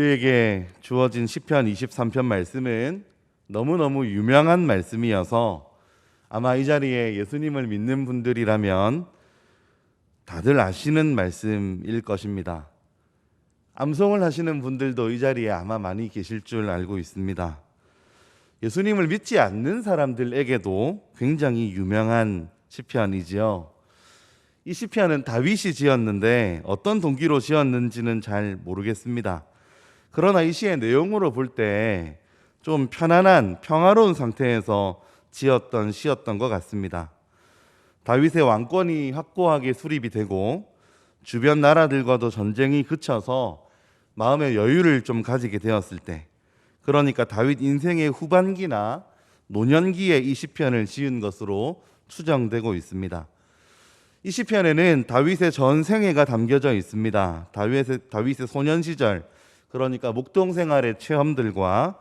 우리에게 주어진 시편 23편 말씀은 너무너무 유명한 말씀이어서 아마 이 자리에 예수님을 믿는 분들이라면 다들 아시는 말씀일 것입니다. 암송을 하시는 분들도 이 자리에 아마 많이 계실 줄 알고 있습니다. 예수님을 믿지 않는 사람들에게도 굉장히 유명한 시편이지요. 이 시편은 다윗이 지었는데 어떤 동기로 지었는지는 잘 모르겠습니다. 그러나 이 시의 내용으로 볼 때 좀 편안한 평화로운 상태에서 지었던 시였던 것 같습니다. 다윗의 왕권이 확고하게 수립이 되고 주변 나라들과도 전쟁이 그쳐서 마음의 여유를 좀 가지게 되었을 때, 그러니까 다윗 인생의 후반기나 노년기에 이 시편을 지은 것으로 추정되고 있습니다. 이 시편에는 다윗의 전생애가 담겨져 있습니다. 다윗의 소년 시절, 그러니까 목동 생활의 체험들과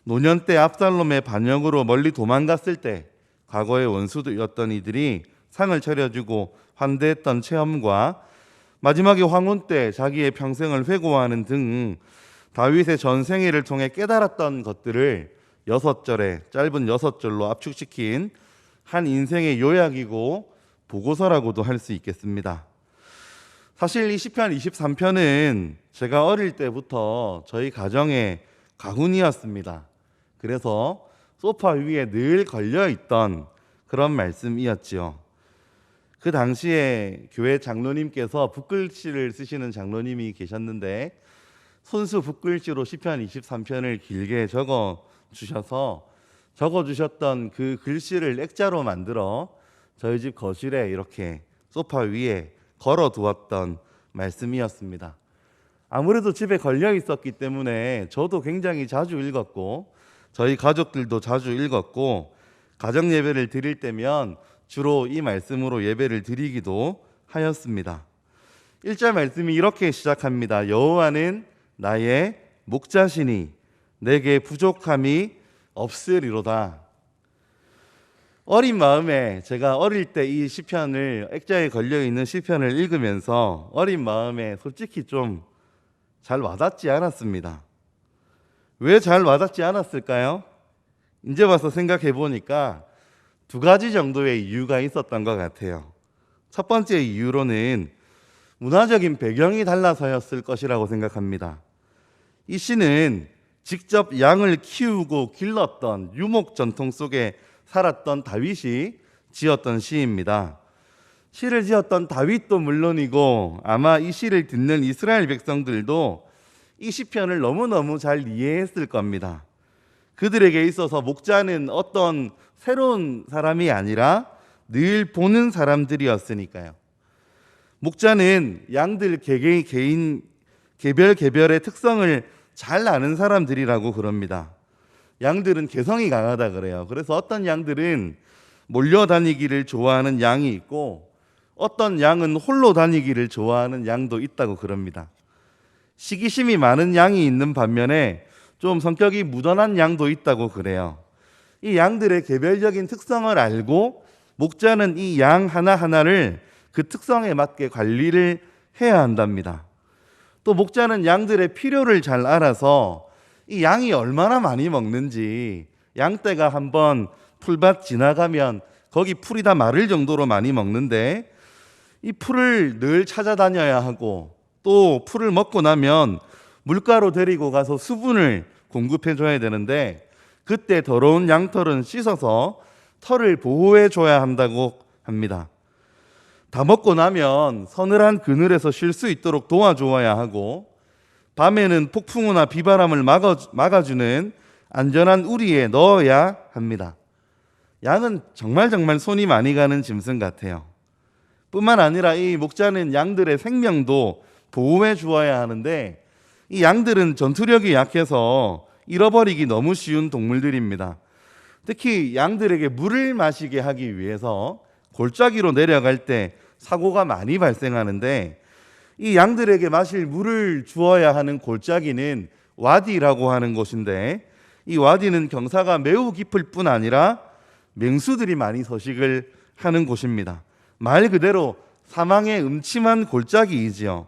노년 때 압살롬의 반역으로 멀리 도망갔을 때 과거의 원수였던 이들이 상을 차려주고 환대했던 체험과 마지막에 황혼 때 자기의 평생을 회고하는 등 다윗의 전생애를 통해 깨달았던 것들을 6절에 짧은 6절로 압축시킨 한 인생의 요약이고 보고서라고도 할 수 있겠습니다. 사실 이 시편 23편은 제가 어릴 때부터 저희 가정의 가훈이었습니다. 그래서 소파 위에 늘 걸려있던 그런 말씀이었지요. 그 당시에 교회 장로님께서 붓글씨를 쓰시는 장로님이 계셨는데 손수 붓글씨로 시편 23편을 길게 적어주셨던 그 글씨를 액자로 만들어 저희 집 거실에 이렇게 소파 위에 걸어두었던 말씀이었습니다. 아무래도 집에 걸려 있었기 때문에 저도 굉장히 자주 읽었고 저희 가족들도 자주 읽었고 가정 예배를 드릴 때면 주로 이 말씀으로 예배를 드리기도 하였습니다. 1절 말씀이 이렇게 시작합니다. 여호와는 나의 목자시니 내게 부족함이 없으리로다. 어린 마음에 제가 어릴 때 이 시편을 액자에 걸려있는 시편을 읽으면서 어린 마음에 솔직히 좀 잘 와닿지 않았습니다. 왜 잘 와닿지 않았을까요? 이제 와서 생각해 보니까 2가지 정도의 이유가 있었던 것 같아요. 첫 번째 이유로는 문화적인 배경이 달라서였을 것이라고 생각합니다. 이 시는 직접 양을 키우고 길렀던 유목 전통 속에 살았던 다윗이 지었던 시입니다. 시를 지었던 다윗도 물론이고 아마 이 시를 듣는 이스라엘 백성들도 이 시편을 너무너무 잘 이해했을 겁니다. 그들에게 있어서 목자는 어떤 새로운 사람이 아니라 늘 보는 사람들이었으니까요. 목자는 양들 개별의 특성을 잘 아는 사람들이라고 그럽니다. 양들은 개성이 강하다 그래요. 그래서 어떤 양들은 몰려다니기를 좋아하는 양이 있고 어떤 양은 홀로 다니기를 좋아하는 양도 있다고 그럽니다. 시기심이 많은 양이 있는 반면에 좀 성격이 무던한 양도 있다고 그래요. 이 양들의 개별적인 특성을 알고 목자는 이 양 하나하나를 그 특성에 맞게 관리를 해야 한답니다. 또 목자는 양들의 필요를 잘 알아서 이 양이 얼마나 많이 먹는지, 양떼가 한번 풀밭 지나가면 거기 풀이 다 마를 정도로 많이 먹는데 이 풀을 늘 찾아다녀야 하고 또 풀을 먹고 나면 물가로 데리고 가서 수분을 공급해 줘야 되는데 그때 더러운 양털은 씻어서 털을 보호해 줘야 한다고 합니다. 다 먹고 나면 서늘한 그늘에서 쉴 수 있도록 도와주어야 하고 밤에는 폭풍우나 비바람을 막아주는 안전한 우리에 넣어야 합니다. 양은 정말 손이 많이 가는 짐승 같아요. 뿐만 아니라 이 목자는 양들의 생명도 보호해 주어야 하는데 이 양들은 전투력이 약해서 잃어버리기 너무 쉬운 동물들입니다. 특히 양들에게 물을 마시게 하기 위해서 골짜기로 내려갈 때 사고가 많이 발생하는데 이 양들에게 마실 물을 주어야 하는 골짜기는 와디라고 하는 곳인데 이 와디는 경사가 매우 깊을 뿐 아니라 맹수들이 많이 서식을 하는 곳입니다. 말 그대로 사망의 음침한 골짜기이지요.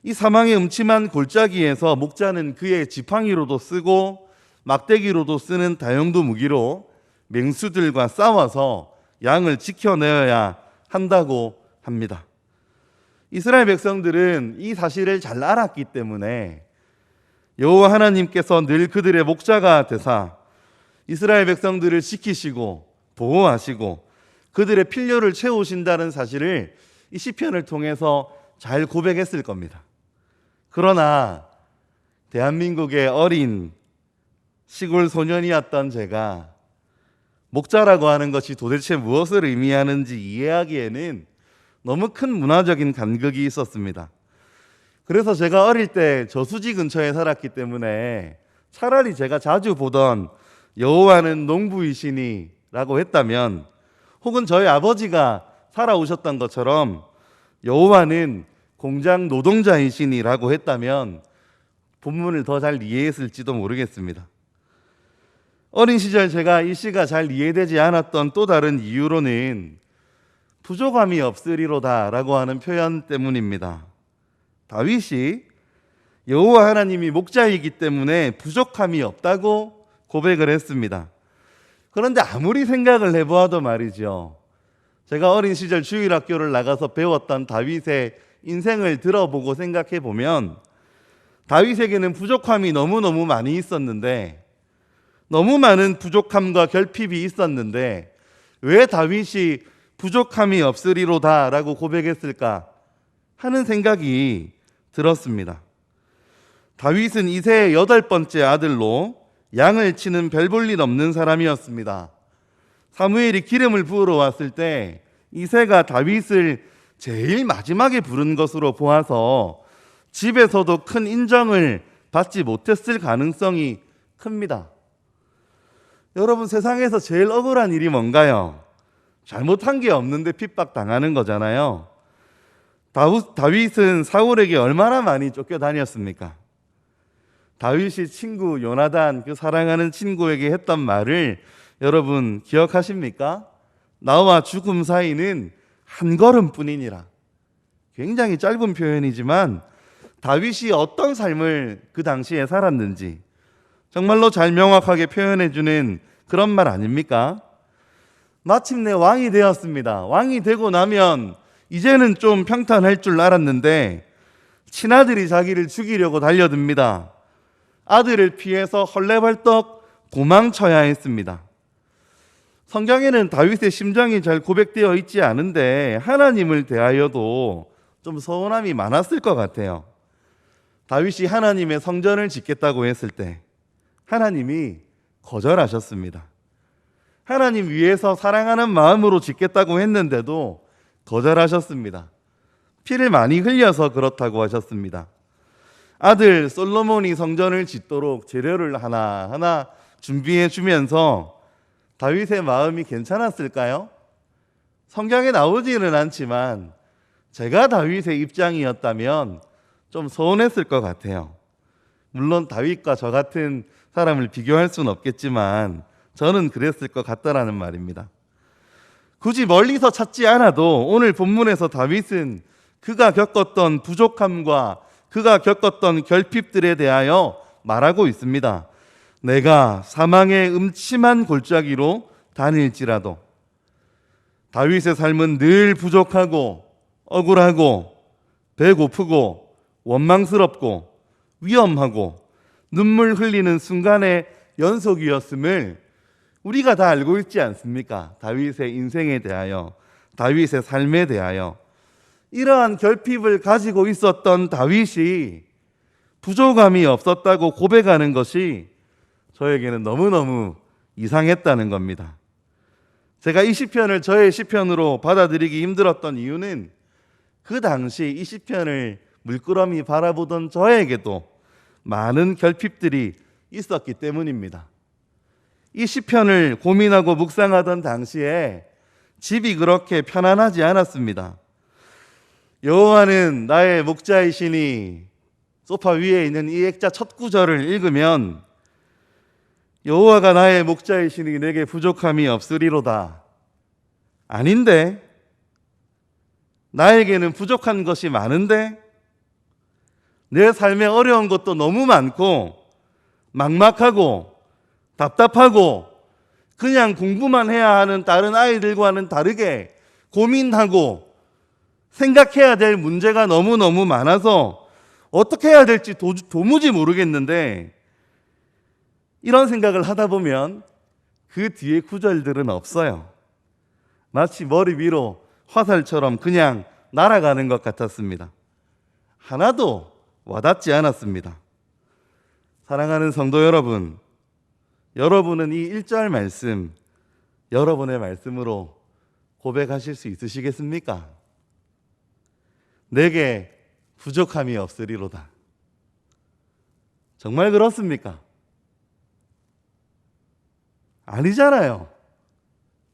이 사망의 음침한 골짜기에서 목자는 그의 지팡이로도 쓰고 막대기로도 쓰는 다용도 무기로 맹수들과 싸워서 양을 지켜내어야 한다고 합니다. 이스라엘 백성들은 이 사실을 잘 알았기 때문에 여호와 하나님께서 늘 그들의 목자가 되사 이스라엘 백성들을 지키시고 보호하시고 그들의 필요를 채우신다는 사실을 이 시편을 통해서 잘 고백했을 겁니다. 그러나 대한민국의 어린 시골 소년이었던 제가 목자라고 하는 것이 도대체 무엇을 의미하는지 이해하기에는 너무 큰 문화적인 간극이 있었습니다. 그래서 제가 어릴 때 저수지 근처에 살았기 때문에 차라리 제가 자주 보던 여호와는 농부이시니라고 했다면, 혹은 저희 아버지가 살아오셨던 것처럼 여호와는 공장 노동자이시니라고 했다면 본문을 더 잘 이해했을지도 모르겠습니다. 어린 시절 제가 이 시가 잘 이해되지 않았던 또 다른 이유로는 부족함이 없으리로다라고 하는 표현 때문입니다. 다윗이 여호와 하나님이 목자이기 때문에 부족함이 없다고 고백을 했습니다. 그런데 아무리 생각을 해보아도 말이죠, 제가 어린 시절 주일학교를 나가서 배웠던 다윗의 인생을 들어보고 생각해 보면 다윗에게는 부족함이 너무너무 많이 있었는데, 너무 많은 부족함과 결핍이 있었는데 왜 다윗이 부족함이 없으리로다 라고 고백했을까 하는 생각이 들었습니다. 다윗은 이새의 8번째 아들로 양을 치는 별 볼 일 없는 사람이었습니다. 사무엘이 기름을 부으러 왔을 때 이새가 다윗을 제일 마지막에 부른 것으로 보아서 집에서도 큰 인정을 받지 못했을 가능성이 큽니다. 여러분, 세상에서 제일 억울한 일이 뭔가요? 잘못한 게 없는데 핍박당하는 거잖아요. 다윗은 사울에게 얼마나 많이 쫓겨다녔습니까? 다윗이 친구 요나단, 그 사랑하는 친구에게 했던 말을 여러분 기억하십니까? 나와 죽음 사이는 한 걸음뿐이니라. 굉장히 짧은 표현이지만 다윗이 어떤 삶을 그 당시에 살았는지 정말로 잘 명확하게 표현해주는 그런 말 아닙니까? 마침내 왕이 되었습니다. 왕이 되고 나면 이제는 좀 평탄할 줄 알았는데 친아들이 자기를 죽이려고 달려듭니다. 아들을 피해서 헐레벌떡 도망쳐야 했습니다. 성경에는 다윗의 심정이 잘 고백되어 있지 않은데 하나님을 대하여도 좀 서운함이 많았을 것 같아요. 다윗이 하나님의 성전을 짓겠다고 했을 때 하나님이 거절하셨습니다. 하나님 위해서 사랑하는 마음으로 짓겠다고 했는데도 거절하셨습니다. 피를 많이 흘려서 그렇다고 하셨습니다. 아들 솔로몬이 성전을 짓도록 재료를 하나하나 준비해 주면서 다윗의 마음이 괜찮았을까요? 성경에 나오지는 않지만 제가 다윗의 입장이었다면 좀 서운했을 것 같아요. 물론 다윗과 저 같은 사람을 비교할 수는 없겠지만 저는 그랬을 것 같다라는 말입니다. 굳이 멀리서 찾지 않아도 오늘 본문에서 다윗은 그가 겪었던 부족함과 그가 겪었던 결핍들에 대하여 말하고 있습니다. 내가 사망의 음침한 골짜기로 다닐지라도. 다윗의 삶은 늘 부족하고 억울하고 배고프고 원망스럽고 위험하고 눈물 흘리는 순간의 연속이었음을 우리가 다 알고 있지 않습니까? 다윗의 인생에 대하여, 다윗의 삶에 대하여. 이러한 결핍을 가지고 있었던 다윗이 부족함이 없었다고 고백하는 것이 저에게는 너무너무 이상했다는 겁니다. 제가 이 시편을 저의 시편으로 받아들이기 힘들었던 이유는 그 당시 이 시편을 물끄러미 바라보던 저에게도 많은 결핍들이 있었기 때문입니다. 이 시편을 고민하고 묵상하던 당시에 집이 그렇게 편안하지 않았습니다. 여호와는 나의 목자이시니 소파 위에 있는 이 액자 첫 구절을 읽으면 여호와가 나의 목자이시니 내게 부족함이 없으리로다. 아닌데, 나에게는 부족한 것이 많은데, 내 삶에 어려운 것도 너무 많고 막막하고 답답하고 그냥 공부만 해야 하는 다른 아이들과는 다르게 고민하고 생각해야 될 문제가 너무너무 많아서 어떻게 해야 될지 도무지 모르겠는데, 이런 생각을 하다 보면 그 뒤에 구절들은 없어요. 마치 머리 위로 화살처럼 그냥 날아가는 것 같았습니다. 하나도 와닿지 않았습니다. 사랑하는 성도 여러분, 여러분은 이 1절 말씀 여러분의 말씀으로 고백하실 수 있으시겠습니까? 내게 부족함이 없으리로다. 정말 그렇습니까? 아니잖아요.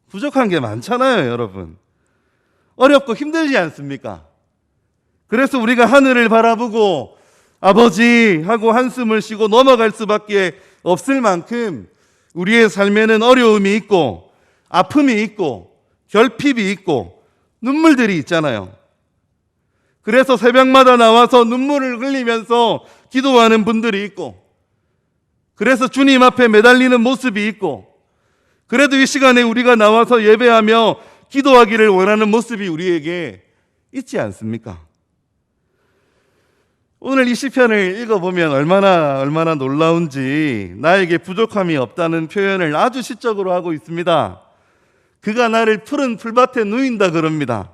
부족한 게 많잖아요, 여러분. 어렵고 힘들지 않습니까? 그래서 우리가 하늘을 바라보고 아버지 하고 한숨을 쉬고 넘어갈 수밖에 없을 만큼 우리의 삶에는 어려움이 있고 아픔이 있고 결핍이 있고 눈물들이 있잖아요. 그래서 새벽마다 나와서 눈물을 흘리면서 기도하는 분들이 있고, 그래서 주님 앞에 매달리는 모습이 있고, 그래도 이 시간에 우리가 나와서 예배하며 기도하기를 원하는 모습이 우리에게 있지 않습니까? 오늘 이 시편을 읽어보면 얼마나 놀라운지, 나에게 부족함이 없다는 표현을 아주 시적으로 하고 있습니다. 그가 나를 푸른 풀밭에 누인다 그럽니다.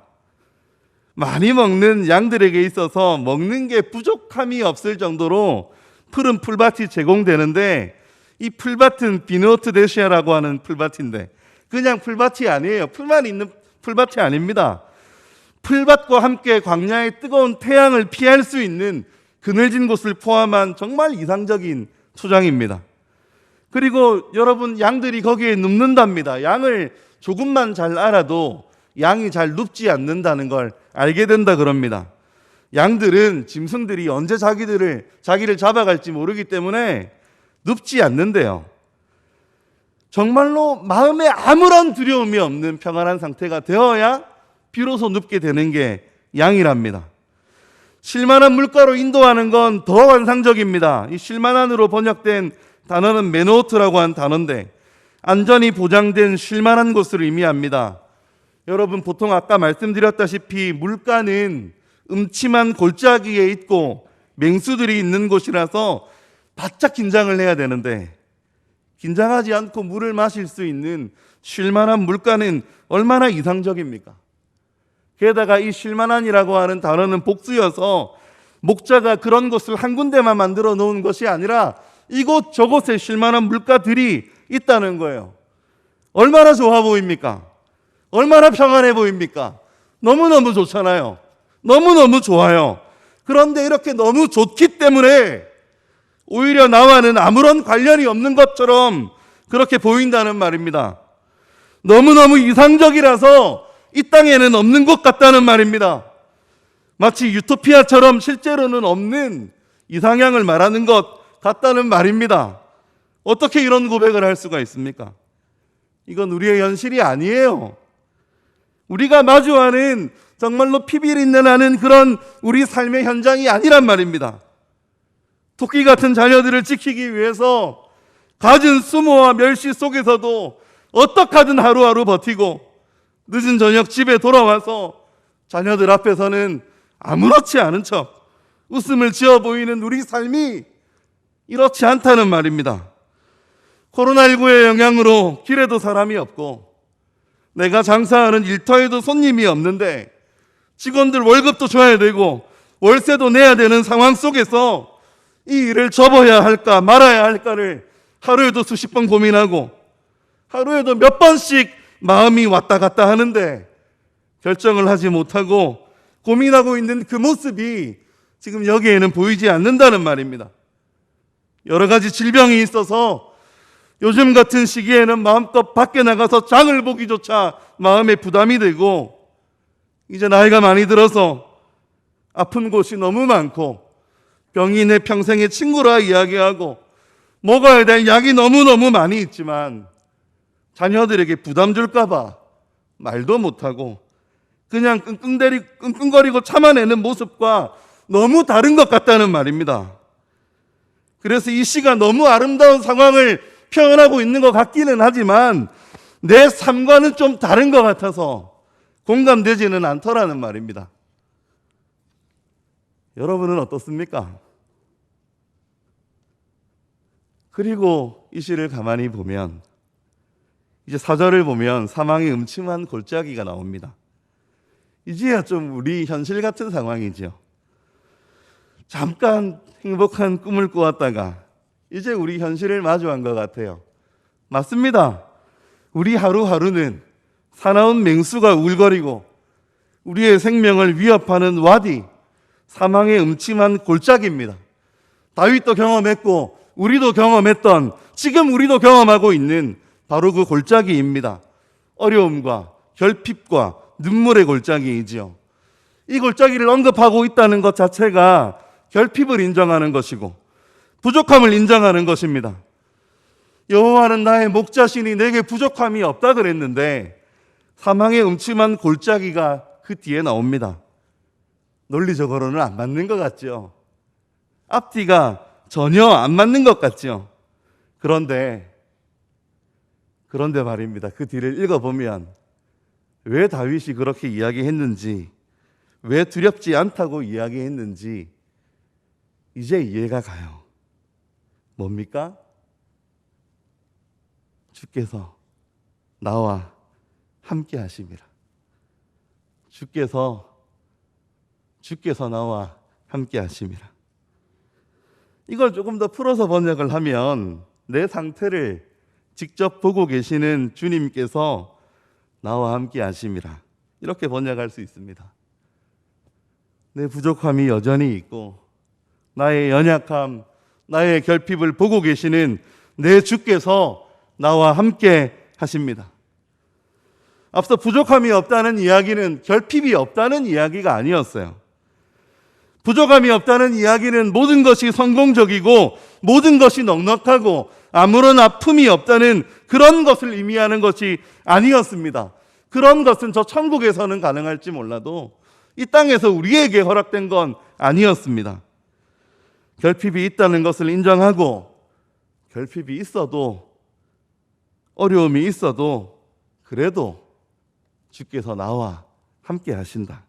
많이 먹는 양들에게 있어서 먹는 게 부족함이 없을 정도로 푸른 풀밭이 제공되는데, 이 풀밭은 비노트 데시아라고 하는 풀밭인데 그냥 풀밭이 아니에요. 풀만 있는 풀밭이 아닙니다. 풀밭과 함께 광야의 뜨거운 태양을 피할 수 있는 그늘진 곳을 포함한 정말 이상적인 초장입니다. 그리고 여러분, 양들이 거기에 눕는답니다. 양을 조금만 잘 알아도 양이 잘 눕지 않는다는 걸 알게 된다 그럽니다. 양들은 짐승들이 언제 자기를 잡아갈지 모르기 때문에 눕지 않는데요. 정말로 마음에 아무런 두려움이 없는 평안한 상태가 되어야 비로소 눕게 되는 게 양이랍니다. 쉴만한 물가로 인도하는 건 더 환상적입니다. 이 쉴만한으로 번역된 단어는 메노트라고 한 단어인데 안전이 보장된 쉴만한 곳을 의미합니다. 여러분, 보통 아까 말씀드렸다시피 물가는 음침한 골짜기에 있고 맹수들이 있는 곳이라서 바짝 긴장을 해야 되는데, 긴장하지 않고 물을 마실 수 있는 쉴만한 물가는 얼마나 이상적입니까? 게다가 이 쉴만한이라고 하는 단어는 복수여서 목자가 그런 곳을 한 군데만 만들어 놓은 것이 아니라 이곳 저곳에 쉴만한 물가들이 있다는 거예요. 얼마나 좋아 보입니까? 얼마나 평안해 보입니까? 너무너무 좋잖아요. 너무너무 좋아요. 그런데 이렇게 너무 좋기 때문에 오히려 나와는 아무런 관련이 없는 것처럼 그렇게 보인다는 말입니다. 너무너무 이상적이라서 이 땅에는 없는 것 같다는 말입니다. 마치 유토피아처럼 실제로는 없는 이상향을 말하는 것 같다는 말입니다. 어떻게 이런 고백을 할 수가 있습니까? 이건 우리의 현실이 아니에요. 우리가 마주하는 정말로 피비린내 나는 그런 우리 삶의 현장이 아니란 말입니다. 토끼 같은 자녀들을 지키기 위해서 갖은 수모와 멸시 속에서도 어떡하든 하루하루 버티고 늦은 저녁 집에 돌아와서 자녀들 앞에서는 아무렇지 않은 척 웃음을 지어 보이는 우리 삶이 이렇지 않다는 말입니다. 코로나19의 영향으로 길에도 사람이 없고 내가 장사하는 일터에도 손님이 없는데 직원들 월급도 줘야 되고 월세도 내야 되는 상황 속에서 이 일을 접어야 할까 말아야 할까를 하루에도 수십 번 고민하고 하루에도 몇 번씩 마음이 왔다 갔다 하는데 결정을 하지 못하고 고민하고 있는 그 모습이 지금 여기에는 보이지 않는다는 말입니다. 여러 가지 질병이 있어서 요즘 같은 시기에는 마음껏 밖에 나가서 장을 보기조차 마음에 부담이 되고, 이제 나이가 많이 들어서 아픈 곳이 너무 많고 병이 내 평생의 친구라 이야기하고 먹어야 될 약이 너무너무 많이 있지만 자녀들에게 부담 줄까 봐 말도 못하고 그냥 끙끙거리고 참아내는 모습과 너무 다른 것 같다는 말입니다. 그래서 이 시가 너무 아름다운 상황을 표현하고 있는 것 같기는 하지만 내 삶과는 좀 다른 것 같아서 공감되지는 않더라는 말입니다. 여러분은 어떻습니까? 그리고 이 시를 가만히 보면 이제 4절을 보면 사망의 음침한 골짜기가 나옵니다. 이제야 좀 우리 현실 같은 상황이죠. 잠깐 행복한 꿈을 꾸었다가 이제 우리 현실을 마주한 것 같아요. 맞습니다. 우리 하루하루는 사나운 맹수가 울거리고 우리의 생명을 위협하는 와디, 사망의 음침한 골짜기입니다. 다윗도 경험했고 우리도 경험했던, 지금 우리도 경험하고 있는 바로 그 골짜기입니다. 어려움과 결핍과 눈물의 골짜기이지요. 이 골짜기를 언급하고 있다는 것 자체가 결핍을 인정하는 것이고 부족함을 인정하는 것입니다. 여호와는 나의 목자시니 내게 부족함이 없다 그랬는데 사망의 음침한 골짜기가 그 뒤에 나옵니다. 논리적으로는 안 맞는 것 같죠. 앞뒤가 전혀 안 맞는 것 같죠. 그런데 말입니다. 그 뒤를 읽어보면 왜 다윗이 그렇게 이야기했는지, 왜 두렵지 않다고 이야기했는지 이제 이해가 가요. 뭡니까? 주께서 나와 함께 하심이라. 주께서 나와 함께 하심이라. 이걸 조금 더 풀어서 번역을 하면 내 상태를 직접 보고 계시는 주님께서 나와 함께 하심이라. 이렇게 번역할 수 있습니다. 내 부족함이 여전히 있고 나의 연약함, 나의 결핍을 보고 계시는 내 주께서 나와 함께 하십니다. 앞서 부족함이 없다는 이야기는 결핍이 없다는 이야기가 아니었어요. 부족함이 없다는 이야기는 모든 것이 성공적이고 모든 것이 넉넉하고 아무런 아픔이 없다는 그런 것을 의미하는 것이 아니었습니다. 그런 것은 저 천국에서는 가능할지 몰라도 이 땅에서 우리에게 허락된 건 아니었습니다. 결핍이 있다는 것을 인정하고 결핍이 있어도 어려움이 있어도 그래도 주께서 나와 함께 하신다.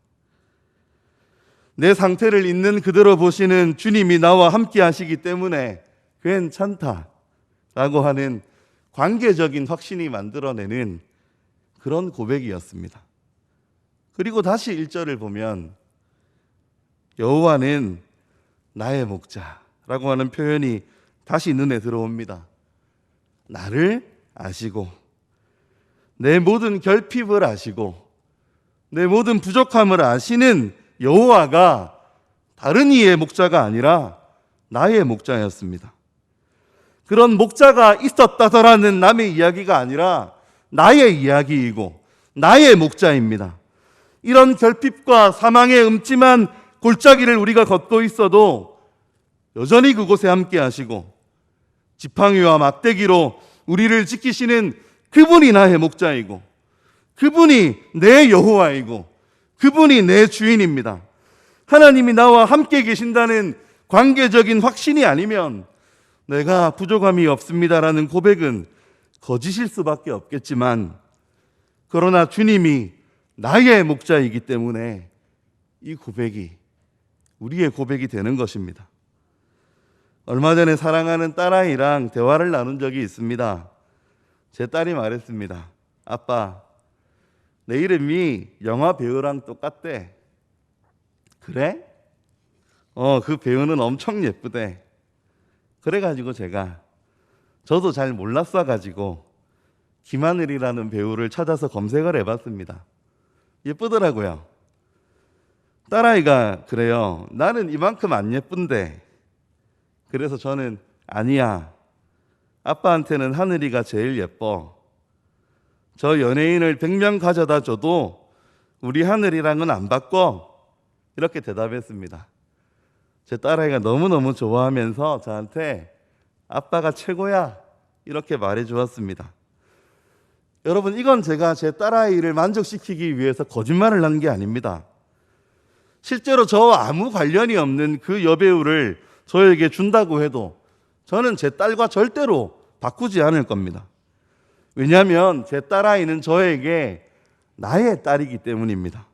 내 상태를 있는 그대로 보시는 주님이 나와 함께 하시기 때문에 괜찮다라고 하는 관계적인 확신이 만들어내는 그런 고백이었습니다. 그리고 다시 1절을 보면 여호와는 나의 목자라고 하는 표현이 다시 눈에 들어옵니다. 나를 아시고 내 모든 결핍을 아시고 내 모든 부족함을 아시는 여호와가 다른 이의 목자가 아니라 나의 목자였습니다. 그런 목자가 있었다더라는 남의 이야기가 아니라 나의 이야기이고 나의 목자입니다. 이런 결핍과 사망의 음침한 골짜기를 우리가 걷고 있어도 여전히 그곳에 함께 하시고 지팡이와 막대기로 우리를 지키시는 그분이 나의 목자이고 그분이 내 여호와이고 그분이 내 주인입니다. 하나님이 나와 함께 계신다는 관계적인 확신이 아니면 내가 부족함이 없습니다라는 고백은 거짓일 수밖에 없겠지만 그러나 주님이 나의 목자이기 때문에 이 고백이 우리의 고백이 되는 것입니다. 얼마 전에 사랑하는 딸아이랑 대화를 나눈 적이 있습니다. 제 딸이 말했습니다. 아빠, 내 이름이 영화 배우랑 똑같대. 그래? 그 배우는 엄청 예쁘대. 그래가지고 저도 잘 몰랐어가지고 김하늘이라는 배우를 찾아서 검색을 해봤습니다. 예쁘더라고요. 딸아이가 그래요. 나는 이만큼 안 예쁜데. 그래서 저는 아니야. 아빠한테는 하늘이가 제일 예뻐. 저 연예인을 100명 가져다 줘도 우리 하늘이랑은 안 바꿔. 이렇게 대답했습니다. 제 딸아이가 너무너무 좋아하면서 저한테 아빠가 최고야. 이렇게 말해 주었습니다. 여러분, 이건 제가 제 딸아이를 만족시키기 위해서 거짓말을 한 게 아닙니다. 실제로 저와 아무 관련이 없는 그 여배우를 저에게 준다고 해도 저는 제 딸과 절대로 바꾸지 않을 겁니다. 왜냐하면 제 딸아이는 저에게 나의 딸이기 때문입니다.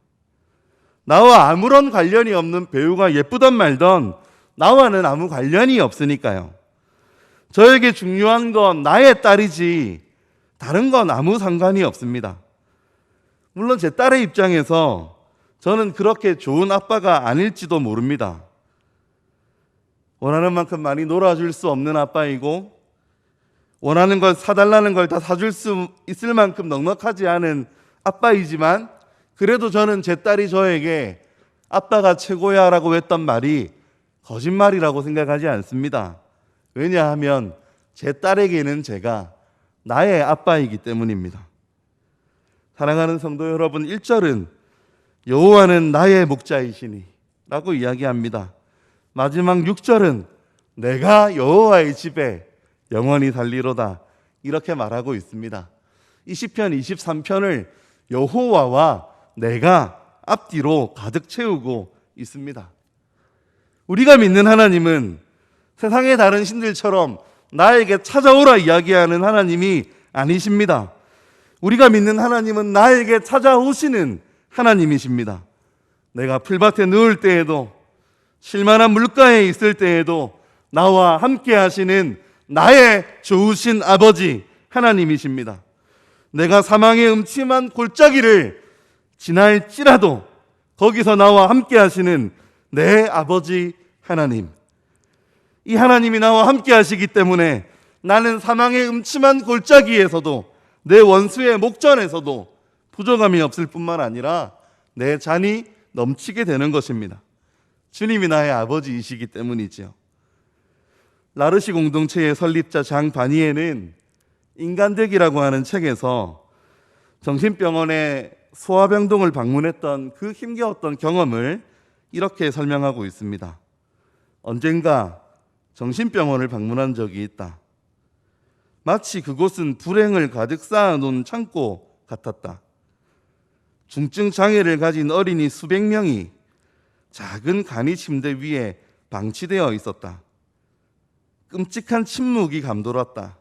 나와 아무런 관련이 없는 배우가 예쁘던 말던 나와는 아무 관련이 없으니까요. 저에게 중요한 건 나의 딸이지 다른 건 아무 상관이 없습니다. 물론 제 딸의 입장에서 저는 그렇게 좋은 아빠가 아닐지도 모릅니다. 원하는 만큼 많이 놀아줄 수 없는 아빠이고 원하는 걸 사달라는 걸 다 사줄 수 있을 만큼 넉넉하지 않은 아빠이지만 그래도 저는 제 딸이 저에게 아빠가 최고야 라고 했던 말이 거짓말이라고 생각하지 않습니다. 왜냐하면 제 딸에게는 제가 나의 아빠이기 때문입니다. 사랑하는 성도 여러분, 1절은 여호와는 나의 목자이시니 라고 이야기합니다. 마지막 6절은 내가 여호와의 집에 영원히 살리로다 이렇게 말하고 있습니다. 이 시편 23편을 여호와와 내가 앞뒤로 가득 채우고 있습니다. 우리가 믿는 하나님은 세상의 다른 신들처럼 나에게 찾아오라 이야기하는 하나님이 아니십니다. 우리가 믿는 하나님은 나에게 찾아오시는 하나님이십니다. 내가 풀밭에 누울 때에도 쉴만한 물가에 있을 때에도 나와 함께 하시는 나의 좋으신 아버지 하나님이십니다. 내가 사망의 음침한 골짜기를 지날지라도 거기서 나와 함께 하시는 내 아버지 하나님. 이 하나님이 나와 함께 하시기 때문에 나는 사망의 음침한 골짜기에서도 내 원수의 목전에서도 부족함이 없을 뿐만 아니라 내 잔이 넘치게 되는 것입니다. 주님이 나의 아버지이시기 때문이지요. 라르시 공동체의 설립자 장 바니에는 인간되기라고 하는 책에서 정신병원의 소아병동을 방문했던 그 힘겨웠던 경험을 이렇게 설명하고 있습니다. 언젠가 정신병원을 방문한 적이 있다. 마치 그곳은 불행을 가득 쌓아놓은 창고 같았다. 중증 장애를 가진 어린이 수백 명이 작은 간이 침대 위에 방치되어 있었다. 끔찍한 침묵이 감돌았다.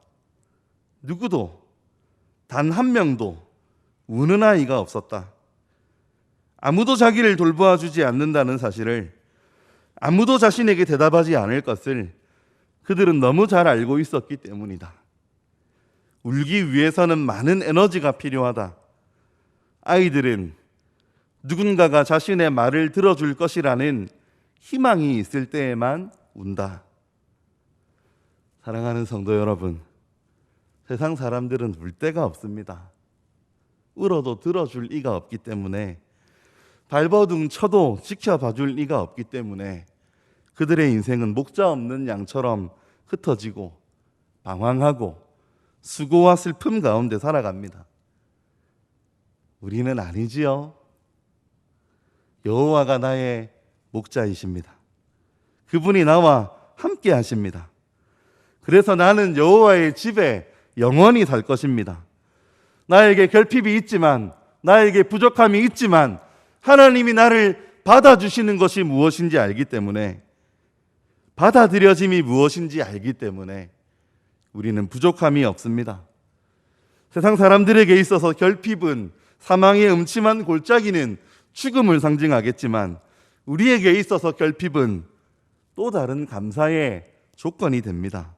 누구도 단 한 명도 우는 아이가 없었다. 아무도 자기를 돌보아 주지 않는다는 사실을, 아무도 자신에게 대답하지 않을 것을 그들은 너무 잘 알고 있었기 때문이다. 울기 위해서는 많은 에너지가 필요하다. 아이들은 누군가가 자신의 말을 들어줄 것이라는 희망이 있을 때에만 운다. 사랑하는 성도 여러분, 세상 사람들은 울 데가 없습니다. 울어도 들어줄 이가 없기 때문에, 발버둥 쳐도 지켜봐줄 이가 없기 때문에 그들의 인생은 목자 없는 양처럼 흩어지고 방황하고 수고와 슬픔 가운데 살아갑니다. 우리는 아니지요. 여호와가 나의 목자이십니다. 그분이 나와 함께 하십니다. 그래서 나는 여호와의 집에 영원히 살 것입니다. 나에게 결핍이 있지만, 나에게 부족함이 있지만 하나님이 나를 받아주시는 것이 무엇인지 알기 때문에, 받아들여짐이 무엇인지 알기 때문에 우리는 부족함이 없습니다. 세상 사람들에게 있어서 결핍은, 사망의 음침한 골짜기는 죽음을 상징하겠지만 우리에게 있어서 결핍은 또 다른 감사의 조건이 됩니다.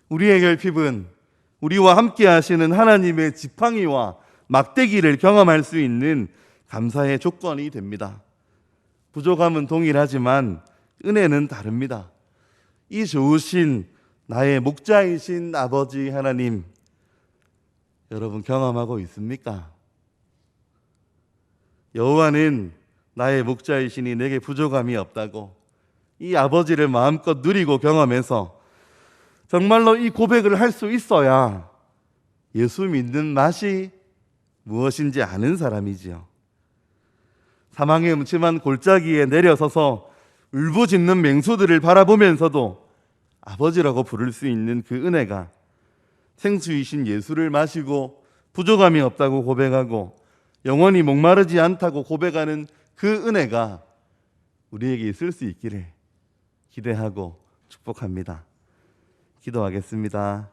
우리의 결핍은 우리와 함께 하시는 하나님의 지팡이와 막대기를 경험할 수 있는 감사의 조건이 됩니다. 부족함은 동일하지만 은혜는 다릅니다. 이 좋으신 나의 목자이신 아버지 하나님, 여러분 경험하고 있습니까? 여호와는 나의 목자이시니 내게 부족함이 없다고, 이 아버지를 마음껏 누리고 경험해서 정말로 이 고백을 할 수 있어야 예수 믿는 맛이 무엇인지 아는 사람이지요. 사망의 음침한 골짜기에 내려서서 울부짖는 맹수들을 바라보면서도 아버지라고 부를 수 있는 그 은혜가, 생수이신 예수를 마시고 부족함이 없다고 고백하고 영원히 목마르지 않다고 고백하는 그 은혜가 우리에게 있을 수 있기를 기대하고 축복합니다. 기도하겠습니다.